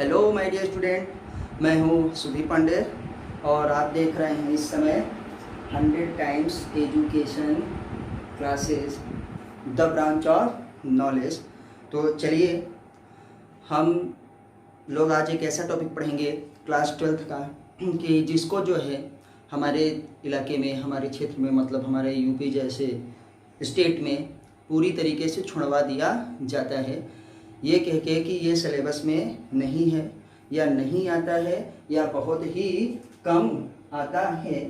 Hello my dear student, मैं हूँ सुधीर पांडे और आप देख रहे हैं इस समय 100 times education classes the branch of knowledge. तो चलिए हम लोग आज एक ऐसा टॉपिक पढ़ेंगे क्लास 12th का कि जिसको जो है हमारे इलाके में, हमारे क्षेत्र में, मतलब हमारे यूपी जैसे स्टेट में पूरी तरीके से छुड़वा दिया जाता है, ये कह के कि ये सिलेबस में नहीं है या नहीं आता है या बहुत ही कम आता है।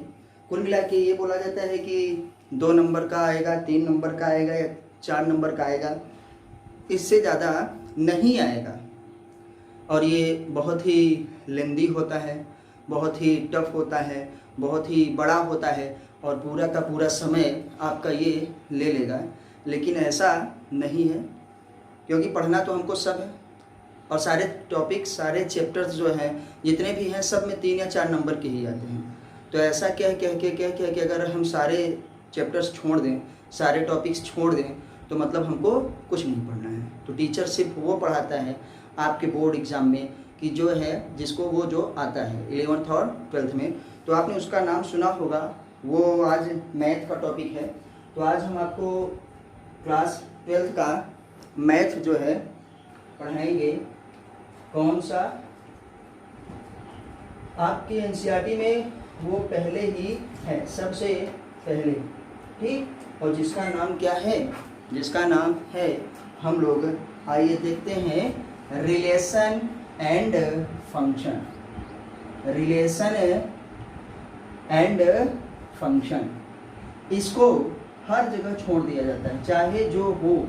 कुल मिला के ये बोला जाता है कि 2 नंबर का आएगा, 3 नंबर का आएगा या 4 नंबर का आएगा, इससे ज़्यादा नहीं आएगा। और ये बहुत ही लेंदी होता है, बहुत ही टफ होता है, बहुत ही बड़ा होता है और पूरा का पूरा समय आपका ये ले लेगा। लेकिन ऐसा नहीं है, क्योंकि पढ़ना तो हमको सब है और सारे टॉपिक, सारे चैप्टर्स जो हैं जितने भी हैं सब में 3 या 4 नंबर के ही आते हैं। तो ऐसा कह के अगर हम सारे चैप्टर्स छोड़ दें, सारे टॉपिक्स छोड़ दें, तो मतलब हमको कुछ नहीं पढ़ना है। तो टीचर सिर्फ वो पढ़ाता है आपके बोर्ड एग्ज़ाम में कि जो है जिसको वो जो आता है 11th और 12th में। तो आपने उसका नाम सुना होगा, वो आज मैथ का टॉपिक है। तो आज हम आपको क्लास 12th का मैथ जो है पढ़ाएंगे। कौन सा? आपके एनसीईआरटी में वो पहले ही है, सबसे पहले, ठीक। और जिसका नाम क्या है? जिसका नाम है, हम लोग आइए देखते हैं, relation and function. Relation and function, इसको हर जगह छोड़ दिया जाता है, चाहे जो हो।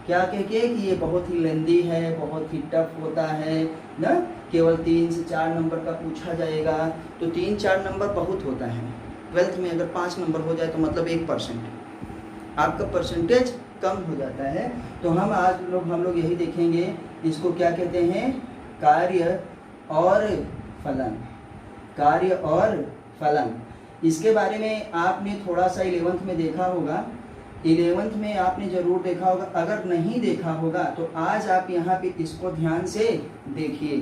क्या कह के कि ये बहुत ही लेंदी है, बहुत ही टफ होता है ना, केवल 3 से 4 नंबर का पूछा जाएगा। तो 3-4 नंबर बहुत होता है। 12th में अगर 5 नंबर हो जाए तो मतलब 1% आपका परसेंटेज कम हो जाता है। तो हम लोग यही देखेंगे, इसको क्या कहते हैं? कार्य और फलन। कार्य और फलन, इसके बारे में आपने थोड़ा सा 11th में देखा होगा। 11th में आपने ज़रूर देखा होगा, अगर नहीं देखा होगा तो आज आप यहाँ पे इसको ध्यान से देखिए,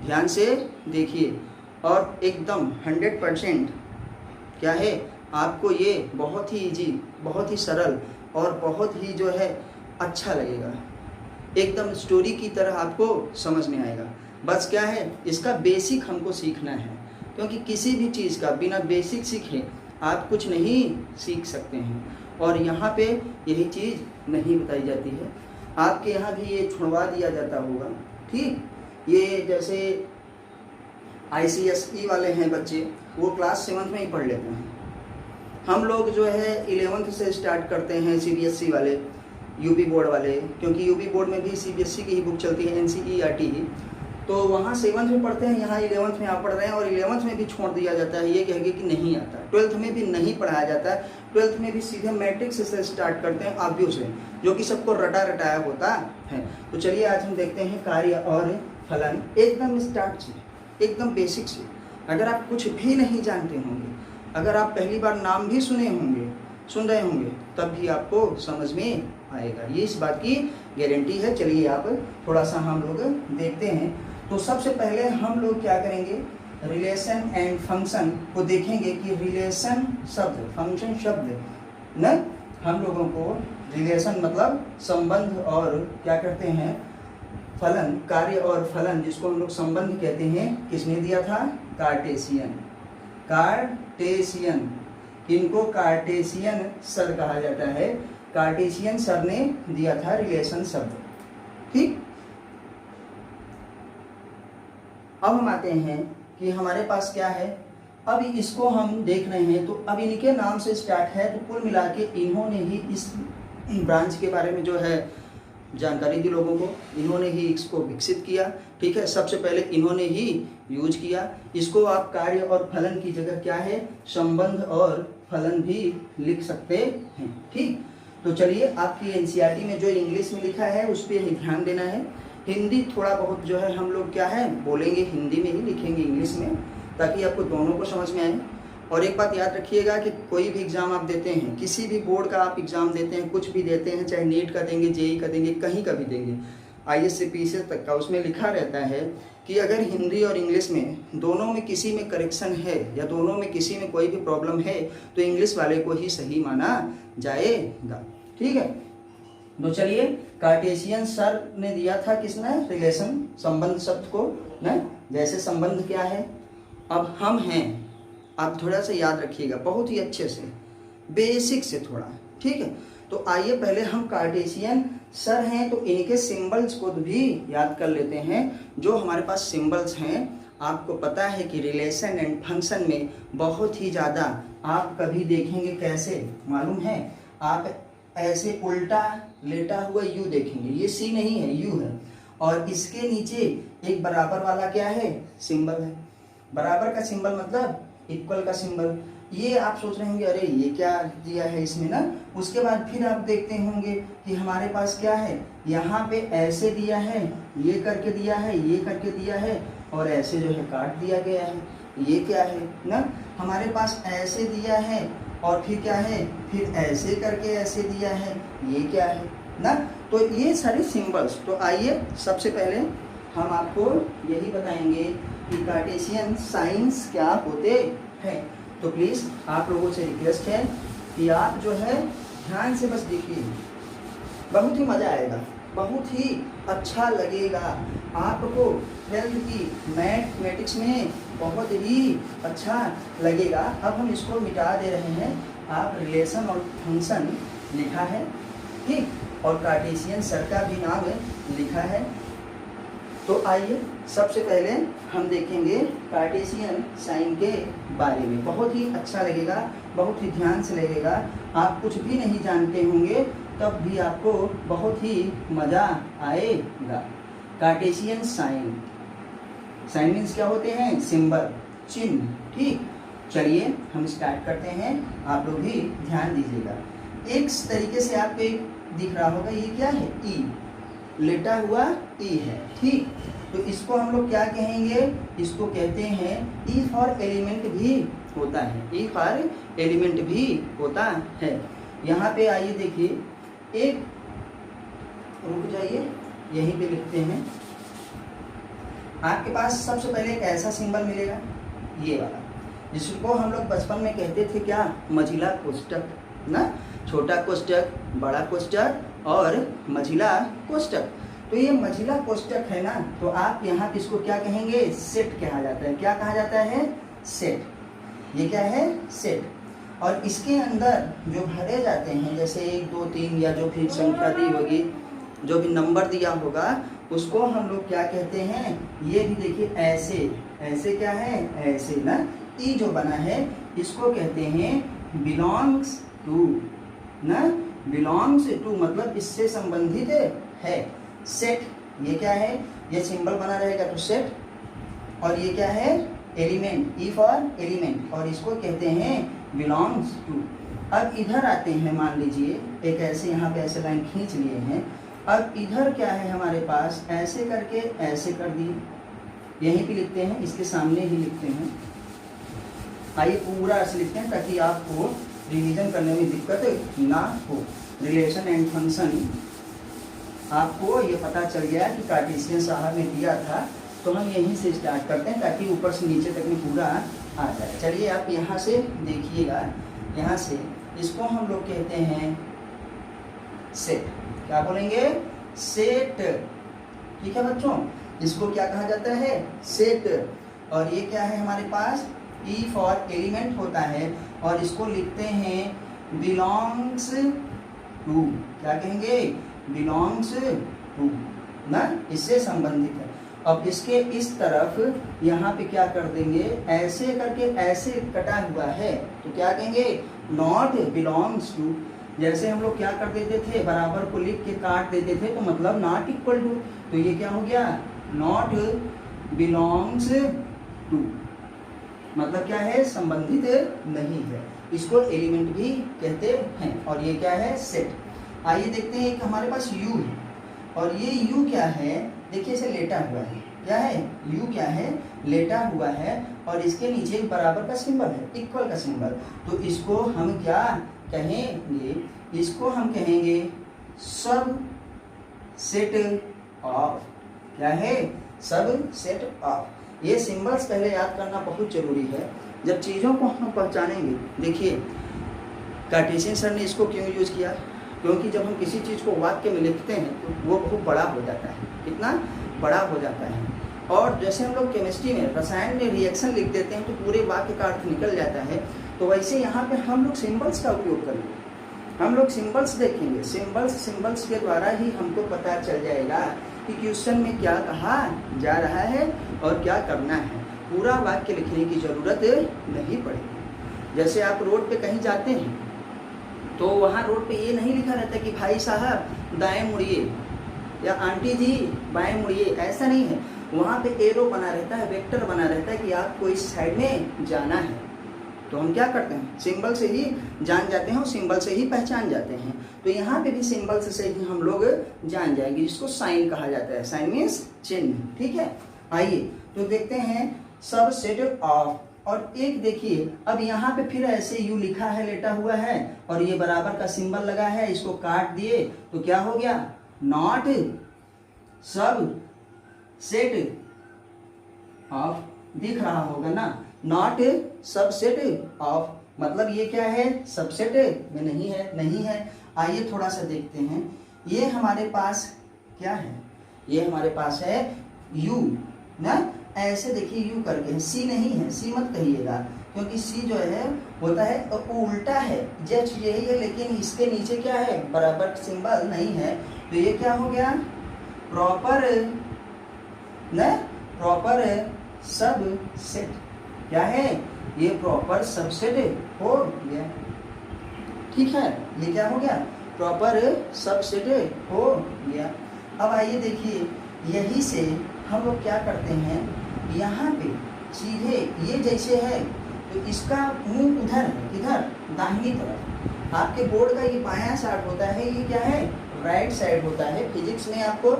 ध्यान से देखिए और एकदम 100% क्या है, आपको ये बहुत ही इजी, बहुत ही सरल और बहुत ही जो है अच्छा लगेगा। एकदम स्टोरी की तरह आपको समझ में आएगा। बस क्या है, इसका बेसिक हमको सीखना है, क्योंकि किसी भी चीज़ का बिना बेसिक सीखे आप कुछ नहीं सीख सकते हैं। और यहाँ पे यही चीज़ नहीं बताई जाती है। आपके यहाँ भी ये छुड़वा दिया जाता होगा, ठीक। ये जैसे ICSE वाले हैं बच्चे, वो क्लास 7th में ही पढ़ लेते हैं। हम लोग जो है 11th से स्टार्ट करते हैं, CBSE वाले, यूपी बोर्ड वाले, क्योंकि यूपी बोर्ड में भी CBSE की ही बुक चलती है, NCERT ही। तो वहाँ 7th में पढ़ते हैं, यहाँ 11th में आप पढ़ रहे हैं और 11th में भी छोड़ दिया जाता है, ये कहेंगे कि नहीं आता। 12th में भी नहीं पढ़ाया जाता है। 12th में भी सीधे मैट्रिक्स से स्टार्ट करते हैं, आव्यूह से, जो कि सबको रटाया होता है। तो चलिए आज हम देखते हैं कार्य और फलन, एकदम स्टार्ट से, एकदम बेसिक से। अगर आप कुछ भी नहीं जानते होंगे, अगर आप पहली बार नाम भी सुन रहे होंगे, तब भी आपको समझ में आएगा, ये इस बात की गारंटी है। चलिए आप थोड़ा सा हम लोग देखते हैं। तो सबसे पहले हम लोग क्या करेंगे, रिलेशन एंड फंक्शन को देखेंगे कि रिलेशन शब्द, फंक्शन शब्द न, हम लोगों को रिलेशन मतलब संबंध और क्या कहते हैं, फलन, कार्य और फलन, जिसको हम लोग संबंध कहते हैं, किसने दिया था? कार्टेशियन। कार्टेशियन, इनको कार्टेशियन सर कहा जाता है। कार्टेशियन सर ने दिया था रिलेशन शब्द, ठीक। अब हम आते हैं कि हमारे पास क्या है, अब इसको हम देख रहे हैं। तो अब इनके नाम से स्टार्ट है, तो कुल मिला के इन्होंने ही इस ब्रांच के बारे में जो है जानकारी दी लोगों को, इन्होंने ही इसको विकसित किया, ठीक है। सबसे पहले इन्होंने ही यूज किया। इसको आप कार्य और फलन की जगह क्या है, संबंध और फलन भी लिख सकते हैं, ठीक। तो चलिए आपकी एनसीईआरटी में जो इंग्लिश में लिखा है उस पर ध्यान देना है। हिंदी थोड़ा बहुत जो है हम लोग क्या है बोलेंगे, हिंदी में ही लिखेंगे, इंग्लिश में, ताकि आपको दोनों को समझ में आए। और एक बात याद रखिएगा कि कोई भी एग्ज़ाम आप देते हैं, किसी भी बोर्ड का आप एग्ज़ाम देते हैं, कुछ भी देते हैं, चाहे नीट का देंगे, जेई का देंगे, कहीं का भी देंगे, ISCP से तक का, उसमें लिखा रहता है कि अगर हिंदी और इंग्लिश में दोनों में किसी में करेक्शन है या दोनों में किसी में कोई भी प्रॉब्लम है तो इंग्लिश वाले को ही सही माना जाएगा। ठीक है, तो चलिए, कार्टेशियन सर ने दिया था किसने, रिलेशन, संबंध शब्द को ना, जैसे संबंध क्या है, अब हम हैं, आप थोड़ा सा याद रखिएगा बहुत ही अच्छे से, बेसिक से थोड़ा। ठीक है, तो आइए पहले हम कार्टेशियन सर हैं तो इनके सिंबल्स को भी याद कर लेते हैं। जो हमारे पास सिंबल्स हैं, आपको पता है कि रिलेशन एंड फंक्शन में बहुत ही ज़्यादा आप कभी देखेंगे कैसे मालूम है, आप ऐसे उल्टा लेटा हुआ यू देखेंगे, ये सी नहीं है, यू है, और इसके नीचे एक बराबर वाला क्या है, सिंबल है। बराबर का सिंबल मतलब इक्वल का सिंबल। ये आप सोच रहे होंगे अरे ये क्या दिया है इसमें ना। उसके बाद फिर आप देखते होंगे कि हमारे पास क्या है, यहाँ पे ऐसे दिया है, ये करके दिया है, ये करके दिया है, और ऐसे जो है काट दिया गया है। ये क्या है ना, हमारे पास ऐसे दिया है और फिर क्या है, फिर ऐसे करके ऐसे दिया है, ये क्या है ना। तो ये सारे सिंबल्स। तो आइए सबसे पहले हम आपको यही बताएंगे कि कार्टेशियन साइंस क्या होते हैं। तो प्लीज़ आप लोगों से रिक्वेस्ट है कि आप जो है ध्यान से बस देखिए, बहुत ही मज़ा आएगा, बहुत ही अच्छा लगेगा आपको। 12th की मैथमेटिक्स में बहुत ही अच्छा लगेगा। अब हम इसको मिटा दे रहे हैं। आप रिलेशन और फंक्शन लिखा है, ठीक, और कार्टेशियन सर का भी नाम लिखा है। तो आइए सबसे पहले हम देखेंगे कार्टेशियन साइन के बारे में। बहुत ही अच्छा लगेगा, बहुत ही ध्यान से लगेगा। आप कुछ भी नहीं जानते होंगे तब भी आपको बहुत ही मज़ा आएगा। कार्टेशियन साइन, साइन मीन्स क्या होते हैं, सिंबल, चिन्ह। ठीक, चलिए हम स्टार्ट करते हैं, आप लोग भी ध्यान दीजिएगा। एक तरीके से आपको एक दिख रहा होगा, ये क्या है, ई, लेटा हुआ ई है। ठीक, तो इसको हम लोग क्या कहेंगे, इसको कहते हैं ई फॉर एलिमेंट भी होता है, ई फॉर एलिमेंट भी होता है। यहाँ पे आइए देखिए, एक रुक जाइए, यहीं पे लिखते हैं। आपके पास सबसे पहले एक ऐसा सिंबल मिलेगा, ये वाला, जिसको हम लोग बचपन में कहते थे क्या, मझिला कोष्टक ना, छोटा कोष्टक, बड़ा कोष्टक और मझिला कोष्टक। तो ये मझिला कोष्टक है ना, तो आप यहाँ पे इसको क्या कहेंगे, सेट कहा जाता है। क्या कहा जाता है, सेट। ये क्या है, सेट। और इसके अंदर जो भरे जाते हैं, जैसे 1 2 3 या जो भी संख्या दी होगी, जो भी नंबर दिया होगा, उसको हम लोग क्या कहते हैं, ये भी देखिए ऐसे, ऐसे क्या है, ऐसे ना, ई जो बना है इसको कहते हैं बिलोंग्स टू ना, बिलोंग्स टू मतलब इससे संबंधित है। सेट, ये क्या है, ये सिंबल बना रहेगा तो सेट, और ये क्या है, एलिमेंट, ई फॉर एलिमेंट, और इसको कहते हैं बिलोंग्स टू। अब इधर आते हैं, मान लीजिए एक ऐसे यहाँ पे ऐसे लाइन खींच लिए हैं। अब इधर क्या है हमारे पास, ऐसे करके ऐसे कर दिए, यहीं पे लिखते हैं, इसके सामने ही लिखते हैं। आइए पूरा ऐसे लिखते हैं ताकि आपको रिवीजन करने में दिक्कत ना हो। रिलेशन एंड फंक्शन आपको ये पता चल गया कि कार्टेशियन साहब ने दिया था, तो हम यहीं से स्टार्ट करते हैं ताकि ऊपर से नीचे तक में पूरा आ जाए। चलिए आप यहाँ से देखिएगा, यहाँ से इसको हम लोग कहते हैं सेट। क्या बोलेंगे, सेट। ठीक है बच्चों, इसको क्या कहा जाता है, सेट। और ये क्या है हमारे पास, ई फॉर एलिमेंट होता है, और इसको लिखते हैं बिलोंग्स टू। क्या कहेंगे, बिलोंग्स टू ना, इससे संबंधित है। अब इसके इस तरफ यहाँ पे क्या कर देंगे, ऐसे करके ऐसे कटा हुआ है, तो क्या कहेंगे, नॉट बिलोंग्स टू। जैसे हम लोग क्या कर देते थे, बराबर को लिख के काट देते थे, तो मतलब नॉट इक्वल टू, तो ये क्या हो गया, नॉट बिलोंग्स टू, मतलब क्या है, संबंधित नहीं है। इसको एलिमेंट भी कहते हैं। और ये क्या है, सेट। आइए देखते हैं, एक हमारे पास यू है, और ये यू क्या है, देखिए इसे लेटा हुआ है, क्या है, यू क्या है, लेटा हुआ है, और इसके नीचे बराबर का सिंबल है, इक्वल का सिंबल। तो इसको हम क्या कहेंगे, इसको हम कहेंगे सब सेट ऑफ। क्या है? सब सेट ऑफ। ये सिंबल्स पहले याद करना बहुत जरूरी है जब चीज़ों को हम पहचानेंगे। देखिए कार्टेशियन सर ने इसको क्यों यूज किया, क्योंकि जब हम किसी चीज़ को वाक्य में लिखते हैं तो वो बहुत बड़ा हो जाता है। कितना बड़ा हो जाता है। और जैसे हम लोग केमिस्ट्री में रसायन में रिएक्शन लिख देते हैं तो पूरे वाक्य का अर्थ निकल जाता है, तो वैसे यहाँ पे हम लोग सिंबल्स का उपयोग करेंगे। हम लोग सिंबल्स देखेंगे। सिंबल्स के द्वारा ही हमको पता चल जाएगा कि क्वेश्चन में क्या कहा जा रहा है और क्या करना है। पूरा वाक्य लिखने की ज़रूरत नहीं पड़ेगी। जैसे आप रोड पे कहीं जाते हैं तो वहाँ रोड पे ये नहीं लिखा रहता कि भाई साहब दाएं मुड़िए या आंटी जी बाएं मुड़िए, ऐसा नहीं है। वहाँ पे एरो बना रहता है, वेक्टर बना रहता है कि आपको इस साइड में जाना है। तो हम क्या करते हैं? सिंबल से ही जान जाते हैं और सिंबल से ही पहचान जाते हैं। तो यहाँ पे भी सिंबल से ही हम लोग जान जाएंगे, जिसको साइन कहा जाता है। साइन मीन्स चिन्ह। ठीक है, आइए तो देखते हैं सब सेट ऑफ। और एक देखिए, अब यहाँ पे फिर ऐसे यू लिखा है, लेटा हुआ है और ये बराबर का सिंबल लगा है, इसको काट दिए तो क्या हो गया? नॉट सब सेट ऑफ। दिख रहा होगा ना, नॉट सबसेट ऑफ, मतलब ये क्या है? सबसेट में नहीं है, नहीं है। आइए थोड़ा सा देखते हैं। ये हमारे पास क्या है? ये हमारे पास है यू ना, ऐसे देखिए यू करके है, सी नहीं है। सी मत कहिएगा क्योंकि सी जो है होता है उल्टा है, जस्ट यही है, लेकिन इसके नीचे क्या है? बराबर सिंबल नहीं है। तो ये क्या हो गया? प्रॉपर न, प्रॉपर सब सेट। क्या है? ये प्रॉपर सबसेट हो गया। ठीक है, ये क्या हो गया? प्रॉपर सबसेट हो गया। अब आइए देखिए, यही से हम लोग क्या करते हैं, यहाँ पे सीधे ये जैसे है तो इसका मुंह उधर है, किधर? दाहिनी तरफ। आपके बोर्ड का ये बायां साइड होता है, ये क्या है? राइट साइड होता है। फिजिक्स में आपको,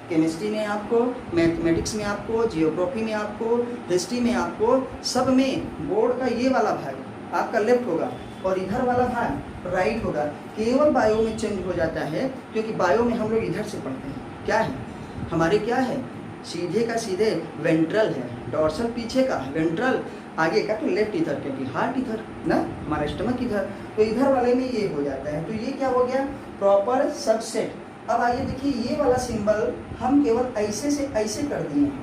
केमिस्ट्री में आपको, मैथमेटिक्स में आपको, जियोग्राफी में आपको, हिस्ट्री में आपको, सब में बोर्ड का ये वाला भाग आपका लेफ्ट होगा और इधर वाला भाग राइट होगा। केवल बायो में चेंज हो जाता है क्योंकि बायो में हम लोग इधर से पढ़ते हैं। क्या है हमारे? क्या है? सीधे का सीधे वेंट्रल है, डॉर्सल पीछे का, वेंट्रल आगे का तो लेफ्ट इधर, क्योंकि हार्ट इधर ना, हमारा स्टमक इधर, तो इधर वाले में ये हो जाता है। तो ये क्या हो गया? Proper subset. अब आइए देखिए, ये वाला सिंबल हम केवल ऐसे से ऐसे कर दिए हैं।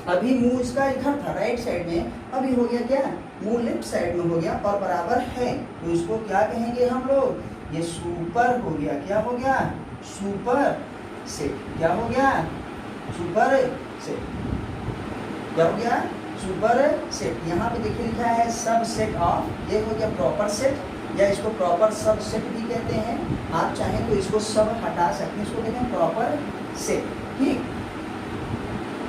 अभी मुंह इसका इधर था राइट साइड में, अभी हो गया क्या? मुंह लेफ्ट साइड में हो गया और बराबर है, तो इसको क्या कहेंगे हम लोग? ये सुपर हो गया। क्या हो गया? Super set. क्या हो गया? Super set. क्या हो गया? Super set. यहाँ पे देखिए लिखा है सब सेट ऑफ, ये हो गया प्रॉपर सेट, या इसको प्रॉपर सब सेट भी कहते हैं। आप चाहें तो इसको सब हटा सकते हैं, इसको कहते हैं प्रॉपर सेट। ठीक,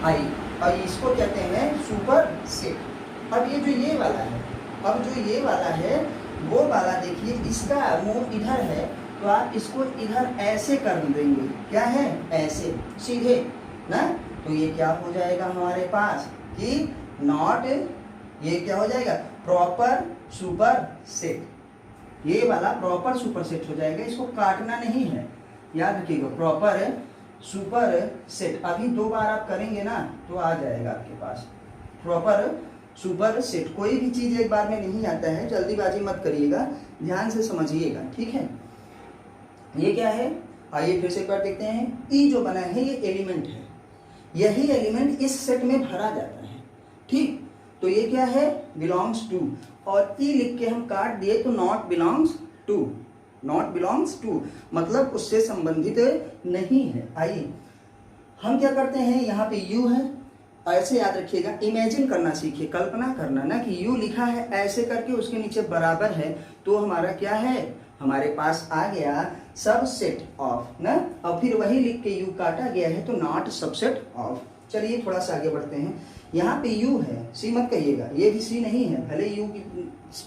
आई, और इसको कहते हैं सुपर सेट। अब ये जो ये वाला है, अब जो ये वाला है वो वाला देखिए, इसका मुंह इधर है तो आप इसको इधर ऐसे कर देंगे। क्या है? ऐसे सीधे ना, तो ये क्या हो जाएगा हमारे पास कि नॉट, ये क्या हो जाएगा? Proper super set. ये वाला प्रॉपर सुपर सेट हो जाएगा, इसको काटना नहीं है, याद रखिएगा। प्रॉपर सुपर सेट, अभी 2 बार आप करेंगे ना तो आ जाएगा आपके पास प्रॉपर सुपर सेट। कोई भी चीज़ एक बार में नहीं आता है, जल्दीबाजी मत करिएगा, ध्यान से समझिएगा। ठीक है, ये क्या है? आइए फिर से एक बार देखते हैं। ई जो बना है ये एलिमेंट है, यही एलिमेंट इस सेट में भरा जाता है। ठीक, तो ये क्या है? बिलोंग्स टू, और ई लिख के हम काट दिए तो not belongs to, not belongs to मतलब उससे संबंधित नहीं है। आइए हम क्या करते हैं, यहाँ पे यू है, ऐसे याद रखिएगा, इमेजिन करना सीखिए, कल्पना करना ना कि यू लिखा है ऐसे करके उसके नीचे बराबर है, तो हमारा क्या है? हमारे पास आ गया सबसेट ऑफ ना, और फिर वही लिख के यू काटा गया है तो नॉट सबसेट ऑफ। चलिए थोड़ा सा आगे बढ़ते हैं। यहाँ पे यू है, सी मत कहिएगा, ये भी सी नहीं है, भले यू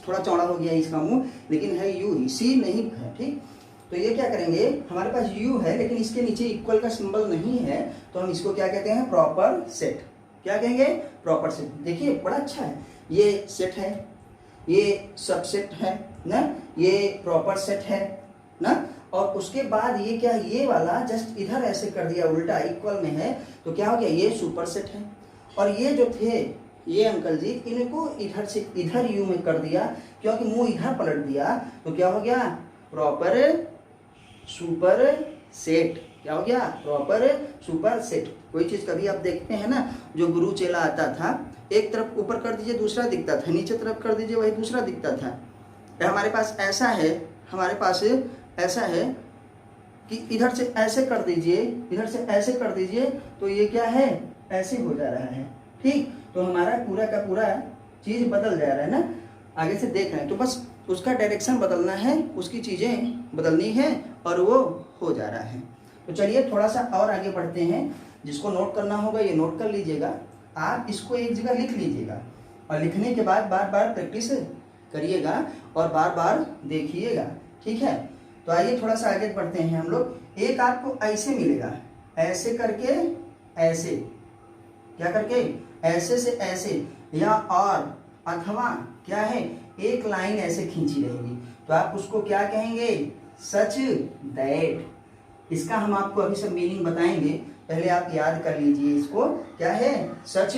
थोड़ा चौड़ा हो गया इसका मुंह, लेकिन है यू ही, सी नहीं है। ठीक, तो ये क्या करेंगे, हमारे पास यू है लेकिन इसके नीचे इक्वल का सिंबल नहीं है, तो हम इसको क्या कहते हैं? Proper set. क्या कहेंगे? Proper set. देखिए बड़ा अच्छा है, ये सेट है, ये सबसेट है ना, ये प्रॉपर सेट है ना, और उसके बाद ये क्या, ये वाला जस्ट इधर ऐसे कर दिया, उल्टा इक्वल में है, तो क्या हो गया, ये सुपरसेट है। और ये जो थे ये अंकल जी, इनको इधर से इधर यू में कर दिया, क्योंकि मुंह इधर पलट दिया, तो क्या हो गया, प्रॉपर सुपर सेट। क्या हो गया, प्रॉपर सुपर सेट। कोई चीज कभी आप देखते हैं ना, जो गुरु चेला आता था, एक तरफ ऊपर कर दीजिए दूसरा दिखता था, नीचे तरफ कर दीजिए वही दूसरा दिखता था। हमारे पास ऐसा है, हमारे पास ऐसा है कि इधर से ऐसे कर दीजिए, इधर से ऐसे कर दीजिए, तो ये क्या है, ऐसे हो जा रहा है। ठीक, तो हमारा पूरा का पूरा चीज बदल जा रहा है ना, आगे से देख रहे हैं, तो बस उसका डायरेक्शन बदलना है, उसकी चीजें बदलनी है और वो हो जा रहा है। तो चलिए थोड़ा सा और आगे बढ़ते हैं। जिसको नोट करना होगा ये नोट कर लीजिएगा, आप इसको एक जगह लिख लीजिएगा और लिखने के बाद बार बार प्रैक्टिस करिएगा और बार बार देखिएगा। ठीक है, तो आइए थोड़ा सा आगे बढ़ते हैं हम लोग। एक आपको ऐसे मिलेगा, ऐसे करके ऐसे, क्या करके, ऐसे से ऐसे, या और अथवा क्या है, एक लाइन ऐसे खींची रहेगी, तो आप उसको क्या कहेंगे, सच दैट। इसका हम आपको अभी सब मीनिंग बताएंगे, पहले आप याद कर लीजिए इसको, क्या है, सच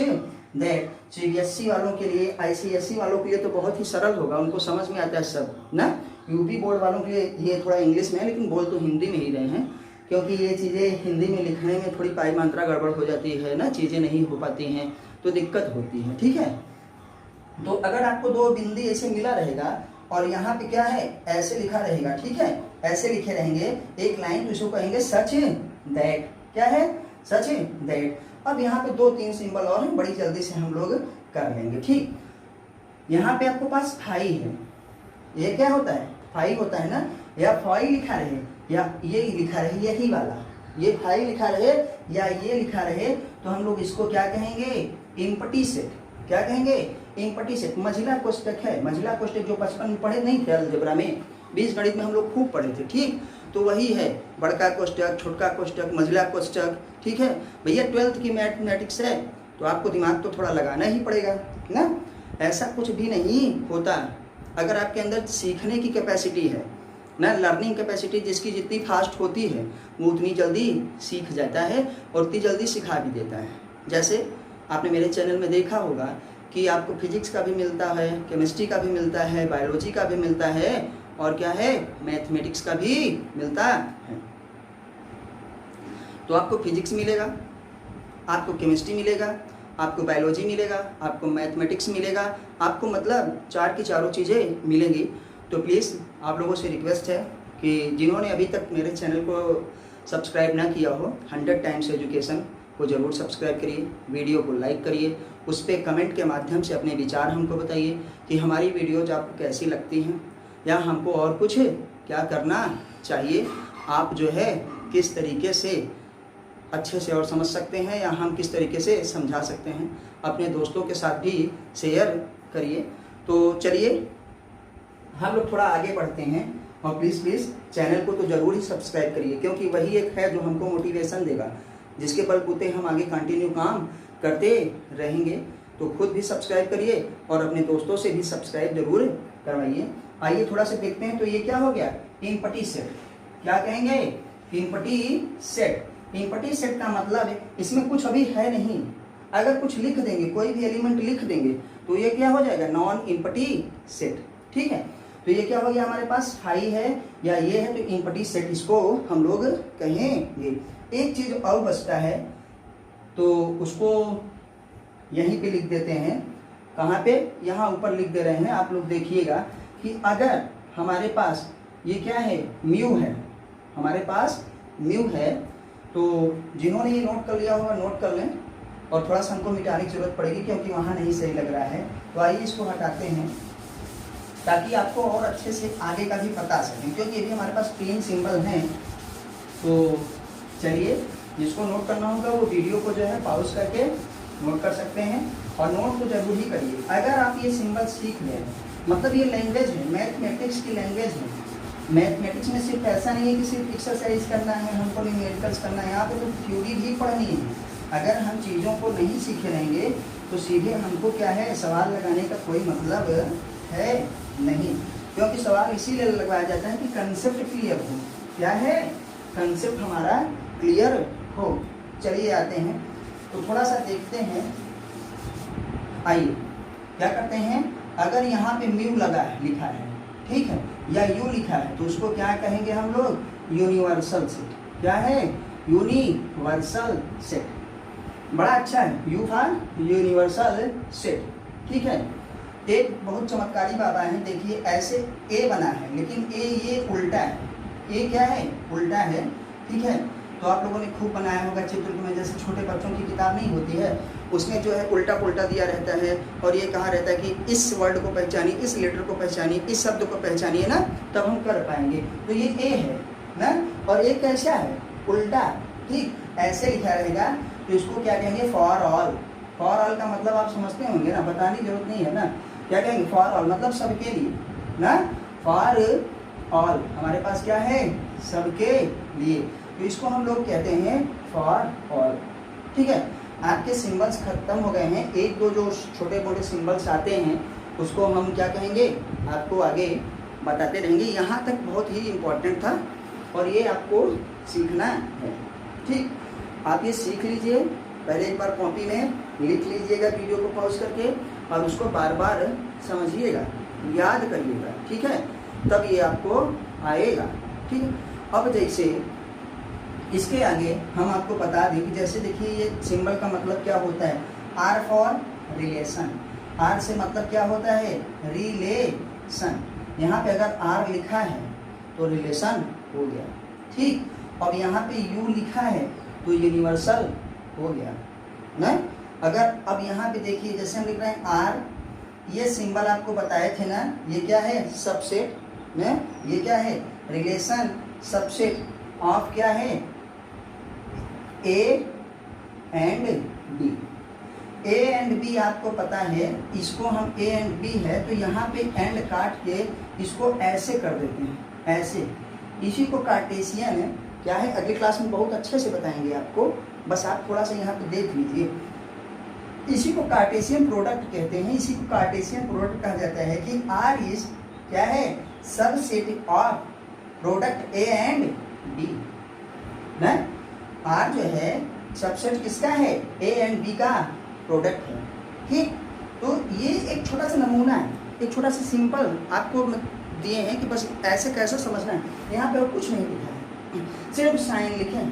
दैट। सीबीएसई वालों के लिए, आईसीएसई वालों के लिए तो बहुत ही सरल होगा, उनको समझ में आता है सब ना। यूपी बोर्ड वालों के लिए ये थोड़ा इंग्लिश में है, लेकिन बोल तो हिंदी में ही रहे हैं, क्योंकि ये चीज़ें हिंदी में लिखने में थोड़ी पाई मात्रा गड़बड़ हो जाती है ना, चीज़ें नहीं हो पाती हैं तो दिक्कत होती है। ठीक है, तो अगर आपको दो बिंदी ऐसे मिला रहेगा और यहाँ पे क्या है, ऐसे लिखा रहेगा, ठीक है, ऐसे लिखे रहेंगे एक लाइन, तो इसको कहेंगे सच दैट। क्या है, सच दैट। अब यहाँ पे 2-3 सिंबल और हैं, बड़ी जल्दी से हम लोग कर लेंगे। ठीक, यहाँ पे आपको पास फाई है, ये क्या होता है, फाई होता है ना, या फाई लिखा रहे या ये लिखा रहे, यही वाला, ये फाई लिखा रहे या ये लिखा रहे, तो हम लोग इसको क्या कहेंगे, एम्प्टी सेट। क्या कहेंगे, एम्प्टी सेट। मझिला कोष्टक है, मझिला कोष्टक जो बचपन में पढ़े नहीं थे अलजेब्रा में, बीजगणित में हम लोग खूब पढ़े थे। ठीक, तो वही है, बड़का कोष्टक, छोटका कोष्टक, मझिला कोष्टक। ठीक है भैया, 12th की मैथमेटिक्स है तो आपको दिमाग तो थोड़ा लगाना ही पड़ेगा ना, ऐसा कुछ भी नहीं होता। अगर आपके अंदर सीखने की कैपेसिटी है ना, लर्निंग कैपेसिटी जिसकी जितनी फास्ट होती है वो उतनी जल्दी सीख जाता है और उतनी जल्दी सिखा भी देता है। जैसे आपने मेरे चैनल में देखा होगा कि आपको फिजिक्स का भी मिलता है, केमिस्ट्री का भी मिलता है, बायोलॉजी का भी मिलता है, और क्या है, मैथमेटिक्स का भी मिलता है। तो आपको फिजिक्स मिलेगा, आपको केमिस्ट्री मिलेगा, आपको बायोलॉजी मिलेगा, आपको मैथमेटिक्स मिलेगा, आपको मतलब चार की चारों चीज़ें मिलेंगी। तो प्लीज़ आप लोगों से रिक्वेस्ट है कि जिन्होंने अभी तक मेरे चैनल को सब्सक्राइब ना किया हो, 100 टाइम्स एजुकेशन को ज़रूर सब्सक्राइब करिए, वीडियो को लाइक करिए, उस पर कमेंट के माध्यम से अपने विचार हमको बताइए कि हमारी वीडियोज आपको कैसी लगती हैं, या हमको और कुछ क्या करना चाहिए, आप जो है किस तरीके से अच्छे से और समझ सकते हैं, या हम किस तरीके से समझा सकते हैं। अपने दोस्तों के साथ भी शेयर करिए। तो चलिए हम लोग थोड़ा आगे बढ़ते हैं, और प्लीज़ चैनल को तो ज़रूर ही सब्सक्राइब करिए, क्योंकि वही एक है जो हमको मोटिवेशन देगा, जिसके बलबूते हम आगे कंटिन्यू काम करते रहेंगे। तो खुद भी सब्सक्राइब करिए और अपने दोस्तों से भी सब्सक्राइब जरूर करवाइए। आइए थोड़ा सा देखते हैं। तो ये क्या हो गया, एम्प्टी सेट। क्या कहेंगे, एम्प्टी सेट। एम्प्टी सेट का मतलब है इसमें कुछ अभी है नहीं, अगर कुछ लिख देंगे, कोई भी एलिमेंट लिख देंगे, तो ये क्या हो जाएगा, नॉन एम्प्टी सेट। ठीक है, तो ये क्या हो गया, हमारे पास फाई है या ये है, तो एम्प्टी सेट इसको हम लोग कहेंगे। एक चीज और बचता है, तो उसको यहीं पे लिख देते हैं। कहाँ पे, यहाँ ऊपर लिख दे रहे हैं, आप लोग देखिएगा कि अगर हमारे पास ये क्या है, म्यू है, हमारे पास म्यू है, तो जिन्होंने ये नोट कर लिया होगा नोट कर लें, और थोड़ा सा हमको मिटाने की जरूरत पड़ेगी क्योंकि वहाँ नहीं सही लग रहा है। तो आइए इसको हटाते हैं ताकि आपको और अच्छे से आगे का भी बता सकें, क्योंकि ये भी हमारे पास 3 सिंबल हैं। तो चलिए, जिसको नोट करना होगा वो वीडियो को जो है पॉज करके नोट कर सकते हैं, और नोट तो जरूर ही करिए। अगर आप ये सिंबल सीख लें, मतलब ये लैंग्वेज है, मैथमेटिक्स की लैंग्वेज है। मैथमेटिक्स में सिर्फ ऐसा नहीं है कि सिर्फ एक्सरसाइज करना है, हमको न्यूमेरिकल्स करना है, यहाँ पे तो थ्योरी भी पढ़नी है। अगर हम चीज़ों को नहीं सीखे रहेंगे तो सीधे हमको क्या है, सवाल लगाने का कोई मतलब है नहीं, क्योंकि सवाल इसीलिए लगवाया जाता है कि कंसेप्ट क्लियर हो। क्या है, कंसेप्ट हमारा क्लियर हो। चलिए आते हैं तो थोड़ा सा देखते हैं। आइए क्या करते हैं, अगर यहाँ पे म्यू लगा है, लिखा है, ठीक है, या यू लिखा है, तो उसको क्या कहेंगे हम लोग, यूनिवर्सल सेट। क्या है, यूनिवर्सल सेट। बड़ा अच्छा है, यू फॉर यूनिवर्सल सेट, ठीक है। एक बहुत चमत्कारी बाबा है, देखिए ऐसे ए बना है, लेकिन ए ये उल्टा है, ए क्या है, उल्टा है, ठीक है। तो आप लोगों ने खूब बनाया होगा चित्र में, जैसे छोटे बच्चों की किताब नहीं होती है, उसमें जो है उल्टा पुल्टा दिया रहता है, और ये कहा रहता है कि इस वर्ड को पहचानिए, इस लेटर को पहचानिए, इस शब्द को पहचानिए ना, तब हम कर पाएंगे। तो ये ए है ना, और ए कैसा है, उल्टा, ठीक, ऐसे लिखा रहेगा। तो इसको क्या कहेंगे, फॉर ऑल। फॉर ऑल का मतलब आप समझते होंगे ना, बताने की जरूरत नहीं है ना। क्या कहेंगे, फॉर ऑल मतलब सबके लिए ना, फॉर ऑल हमारे पास क्या है, सबके लिए। तो इसको हम लोग कहते हैं फॉर ऑल, ठीक है। आपके सिंबल्स खत्म हो गए हैं, एक दो जो छोटे मोटे सिंबल्स आते हैं उसको हम क्या कहेंगे, आपको आगे बताते रहेंगे। यहाँ तक बहुत ही इम्पोर्टेंट था और ये आपको सीखना है, ठीक। आप ये सीख लीजिए, पहले एक बार कॉपी में लिख लीजिएगा वीडियो को पॉज करके, और उसको बार बार समझिएगा, याद करिएगा, ठीक है, तब ये आपको आएगा, ठीक है। अब जैसे इसके आगे हम आपको बता दें कि जैसे देखिए ये सिंबल का मतलब क्या होता है, आर फॉर रिलेशन। आर से मतलब क्या होता है, रिलेशन। यहाँ पे अगर आर लिखा है तो रिलेशन हो गया, ठीक। अब यहाँ पे यू लिखा है तो यूनिवर्सल हो गया ना। अगर अब यहाँ पे देखिए जैसे हम लिख रहे हैं आर, ये सिंबल आपको बताए थे ना, ये क्या है, सबसेट ना, ये क्या है, रिलेशन सबसेट ऑफ क्या है, A and B. A and B आपको पता है, इसको हम ए एंड बी है तो यहाँ पे एंड काट के इसको ऐसे कर देते हैं, ऐसे। इसी को कार्टेशियन क्या है, अगली क्लास में बहुत अच्छे से बताएंगे आपको, बस आप थोड़ा सा यहाँ पे देख लीजिए। इसी को कार्टेशियन प्रोडक्ट कहते हैं, इसी को कार्टेशियन प्रोडक्ट कहा जाता है कि आर इज क्या है, subset of product A and B ना। आर जो है सबसेट किसका है, ए एंड बी का प्रोडक्ट है, ठीक। तो ये एक छोटा सा नमूना है, एक छोटा सा सिंपल आपको दिए हैं कि बस ऐसे कैसे समझना है। यहाँ पे और कुछ नहीं लिखा है, सिर्फ साइन लिखें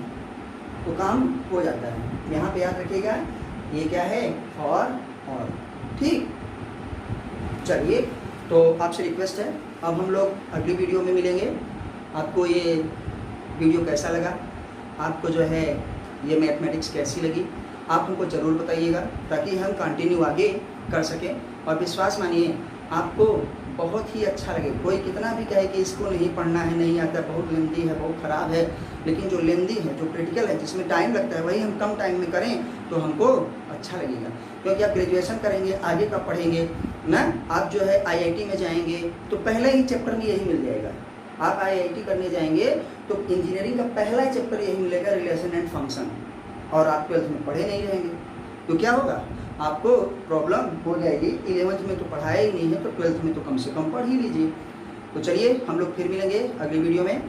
तो काम हो जाता है। यहाँ पे याद रखिएगा ये क्या है, फॉर ऑल, ठीक। चलिए तो आपसे रिक्वेस्ट है, अब हम लोग अगली वीडियो में मिलेंगे। आपको ये वीडियो कैसा लगा, आपको जो है ये मैथमेटिक्स कैसी लगी, आप हमको ज़रूर बताइएगा ताकि हम कंटिन्यू आगे कर सकें। और विश्वास मानिए आपको बहुत ही अच्छा लगे। कोई कितना भी कहे कि इसको नहीं पढ़ना है, नहीं आता, बहुत लेंदी है, बहुत ख़राब है, लेकिन जो लेंदी है, जो क्रिटिकल है, जिसमें टाइम लगता है, वही हम कम टाइम में करें तो हमको अच्छा लगेगा। क्योंकि आप ग्रेजुएशन करेंगे, आगे का पढ़ेंगे ना, आप जो है IIT में जाएंगे तो पहले ही चैप्टर में यही मिल जाएगा। आप IIT करने जाएंगे तो इंजीनियरिंग का पहला चैप्टर यही मिलेगा, रिलेशन एंड फंक्शन, और आप 12th में पढ़े नहीं रहेंगे तो क्या होगा, आपको प्रॉब्लम हो जाएगी। 11th में तो पढ़ाया ही नहीं है तो 12th में तो कम से कम पढ़ ही लीजिए। तो चलिए हम लोग फिर मिलेंगे अगली वीडियो में,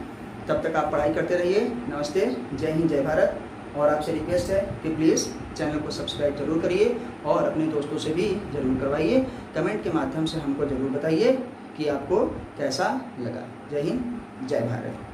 तब तक आप पढ़ाई करते रहिए। नमस्ते, जय हिंद, जय भारत। और आपसे रिक्वेस्ट है कि प्लीज़ चैनल को सब्सक्राइब जरूर करिए और अपने दोस्तों से भी ज़रूर करवाइए। कमेंट के माध्यम से हमको ज़रूर बताइए कि आपको कैसा लगा। जय हिंद, जय भारत।